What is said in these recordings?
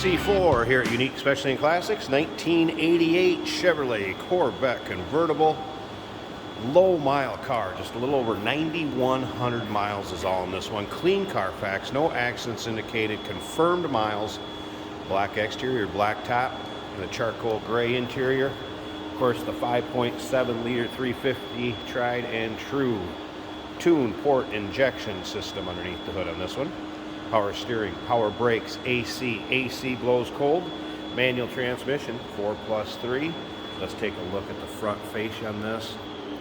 C4 here at Unique Specialty and Classics. 1988 Chevrolet Corvette convertible. Low mile car, just a little over 9,100 miles is all in this one. Clean Carfax, no accidents indicated, confirmed miles. Black exterior, black top, and a charcoal gray interior. Of course, the 5.7 liter 350 tried and true tune port injection system underneath the hood on this one. Power steering, power brakes, AC blows cold, manual transmission, 4+3. Let's take a look at the front fascia on this.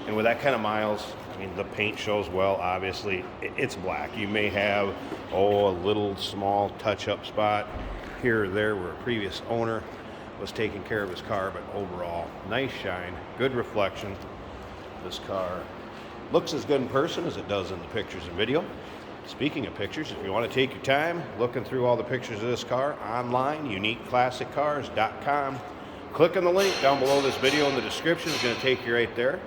And with that kind of miles, I mean, the paint shows well, obviously. It's black. You may have, a little small touch-up spot here or there where a previous owner was taking care of his car, but overall, nice shine, good reflection. This car looks as good in person as it does in the pictures and video. Speaking of pictures, if you want to take your time looking through all the pictures of this car online, uniqueclassiccars.com. Click on the link down below this video in the description. It's going to take you right there.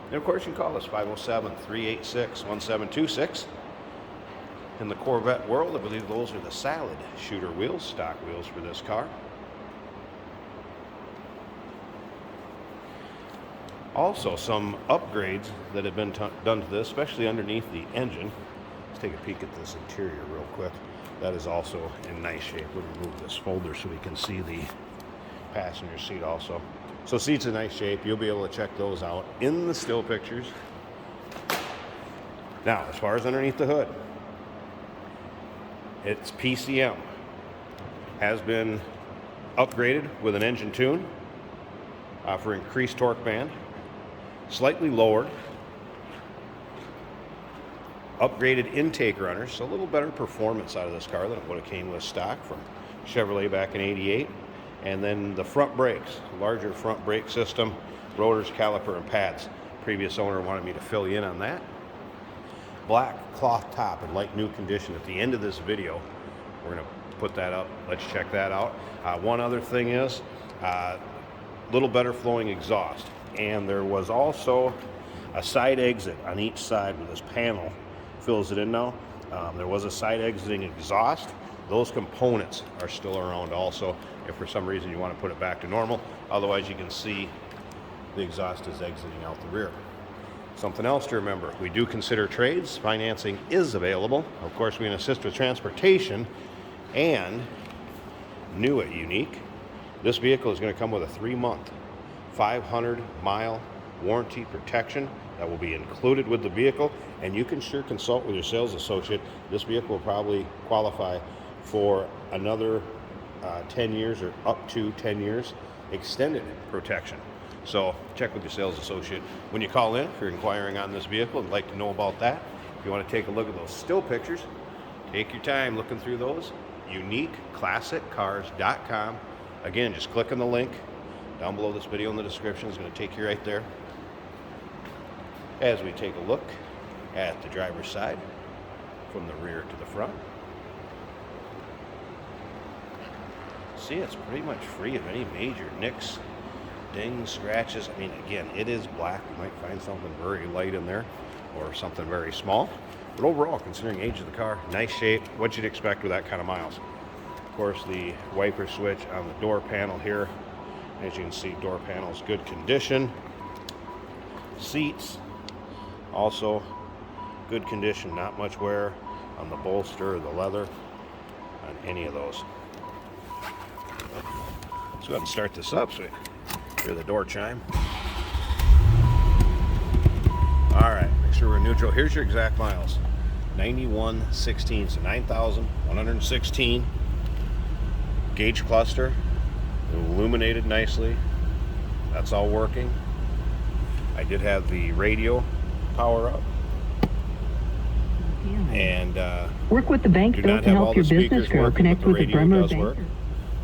And of course, you can call us 507-386-1726. In the Corvette world, I believe those are the salad shooter wheels, stock wheels for this car. Also, some upgrades that have been done to this, especially underneath the engine. Let's take a peek at this interior real quick. That is also in nice shape. We'll remove this folder so we can see the passenger seat also. So seats in nice shape. You'll be able to check those out in the still pictures. Now, as far as underneath the hood, it's PCM. Has been upgraded with an engine tune for increased torque band. Slightly lowered. Upgraded intake runners, so a little better performance out of this car than it would have came with stock from Chevrolet back in '88. And then the front brakes, larger front brake system, rotors, caliper, and pads. Previous owner wanted me to fill you in on that. Black cloth top in like new condition. At the end of this video, we're going to put that up. Let's check that out. One other thing is little better flowing exhaust. And there was also a side exit on each side with this panel. Fills it in now. There was a side exiting exhaust. Those components are still around also if for some reason you want to put it back to normal. Otherwise, you can see the exhaust is exiting out the rear. Something else to remember, we do consider trades. Financing is available. Of course, we can assist with transportation. And new at Unique, this vehicle is going to come with a 3-month, 500-mile warranty protection that will be included with the vehicle, and you can sure consult with your sales associate. This vehicle will probably qualify for another 10 years or up to 10 years extended protection. So check with your sales associate when you call in if you're inquiring on this vehicle and like to know about that. If you want to take a look at those still pictures, take your time looking through those. uniqueclassiccars.com. Again, just click on the link down below this video in the description. Is going to take you right there. As we take a look at the driver's side from the rear to the front. See, it's pretty much free of any major nicks, dings, scratches. I mean, again, it is black. You might find something very light in there or something very small. But overall, considering age of the car, nice shape, what you'd expect with that kind of miles. Of course, the wiper switch on the door panel here. As you can see, door panel is good condition. Seats, also good condition, not much wear on the bolster or the leather on any of those. Let's go ahead and start this up so we hear the door chime. All right, make sure we're neutral. Here's your exact miles. 9116, so 9,116. Gauge cluster, illuminated nicely. That's all working. I did have the radio power up. And work with the bank though to help your business grow. Connect with the Bremer Bank.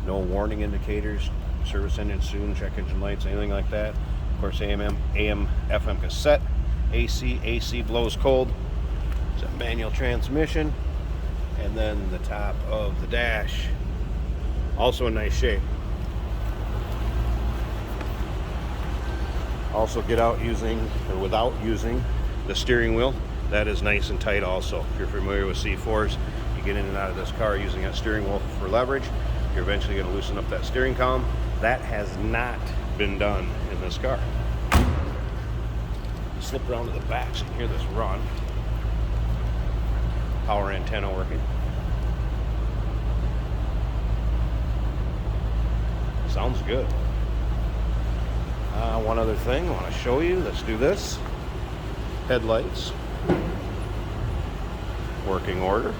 No warning indicators, service engine soon, check engine lights, anything like that. Of course, AM, FM cassette, AC blows cold. It's a manual transmission. And then the top of the dash, also in nice shape. Also get out using, or without using, the steering wheel. That is nice and tight also. If you're familiar with C4s, you get in and out of this car using that steering wheel for leverage. You're eventually going to loosen up that steering column. That has not been done in this car. Slip around to the back so you can hear this run. Power antenna working. Sounds good. One other thing I want to show you. Let's do this. Headlights. Working order.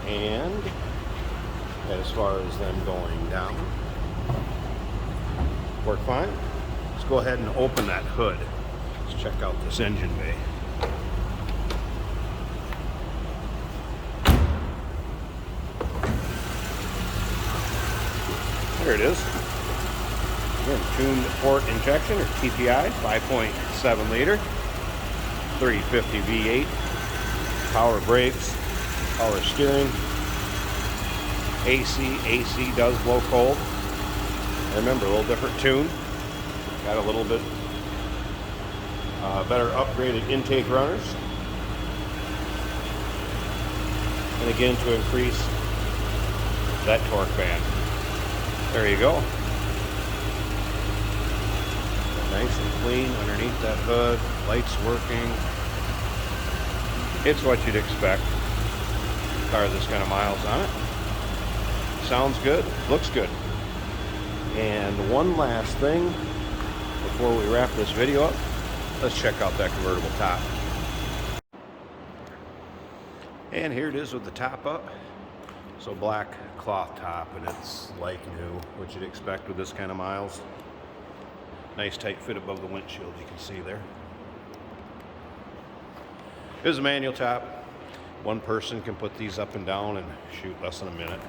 And as far as them going down, work fine. Let's go ahead and open that hood. Let's check out this engine bay. There it is. Again, tuned port injection, or TPI, 5.7 liter, 350 V8, power brakes, power steering, AC does blow cold. Remember, a little different tune. Got a little bit better upgraded intake runners. And again, to increase that torque band. There you go. Nice and clean underneath that hood. Lights working. It's what you'd expect. Car this kind of miles on it. Sounds good. Looks good. And one last thing before we wrap this video up. Let's check out that convertible top. And here it is with the top up. So black cloth top, and it's like new, which you'd expect with this kind of miles. Nice tight fit above the windshield, you can see there. This is a manual top. One person can put these up and down and shoot less than a minute.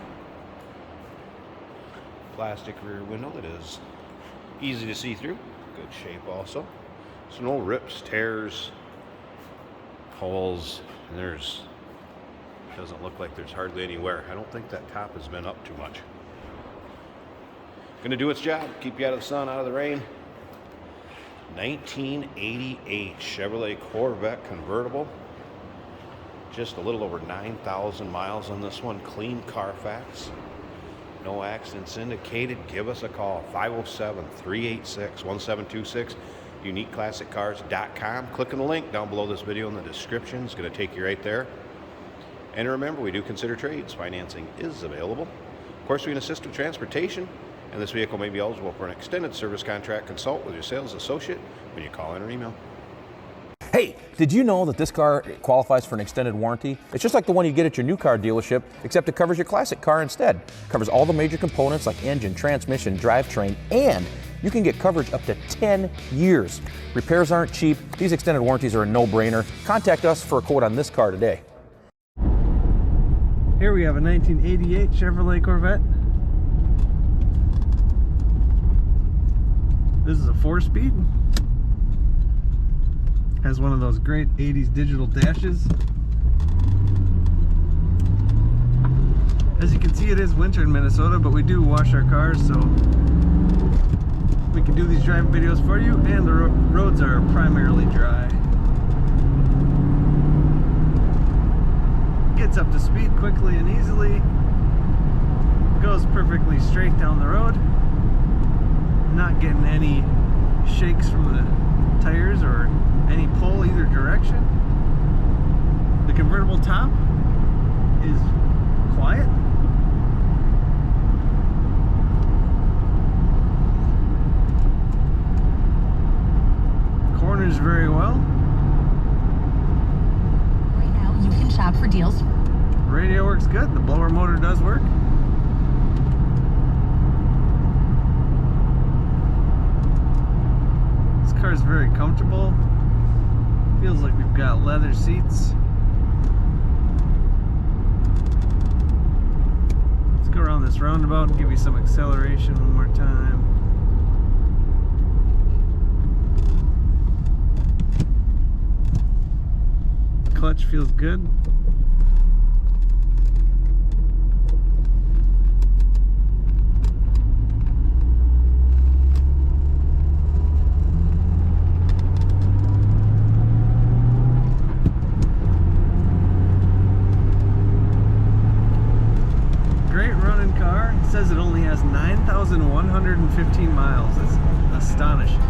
Plastic rear window that is easy to see through. Good shape also. So no rips, tears, holes, and doesn't look like there's hardly any wear. I don't think that top has been up too much. Gonna do its job, keep you out of the sun, out of the rain. 1988 Chevrolet Corvette convertible. Just a little over 9,000 miles on this one. Clean Carfax. No accidents indicated. Give us a call, 507-386-1726. UniqueClassicCars.com. Click on the link down below this video in the description. It's going to take you right there. And remember, we do consider trades. Financing is available. Of course, we can assist with transportation, and this vehicle may be eligible for an extended service contract. Consult with your sales associate when you call in or email. Hey, did you know that this car qualifies for an extended warranty? It's just like the one you get at your new car dealership, except it covers your classic car instead. It covers all the major components like engine, transmission, drivetrain, and you can get coverage up to 10 years. Repairs aren't cheap. These extended warranties are a no-brainer. Contact us for a quote on this car today. Here we have a 1988 Chevrolet Corvette. This is a 4-speed. Has one of those great 80s digital dashes. As you can see, it is winter in Minnesota, but we do wash our cars, so we can do these driving videos for you, and the roads are primarily dry. Gets up to speed quickly and easily. Goes perfectly straight down the road. Not getting any shakes from the tires or any pull either direction. The convertible top is quiet. Corners very well. Right now you can shop for deals. Radio works good. The blower motor does work. This car is very comfortable. Feels like we've got leather seats. Let's go around this roundabout and give you some acceleration one more time. Clutch feels good. car. It says it only has 9,115 miles. It's astonishing.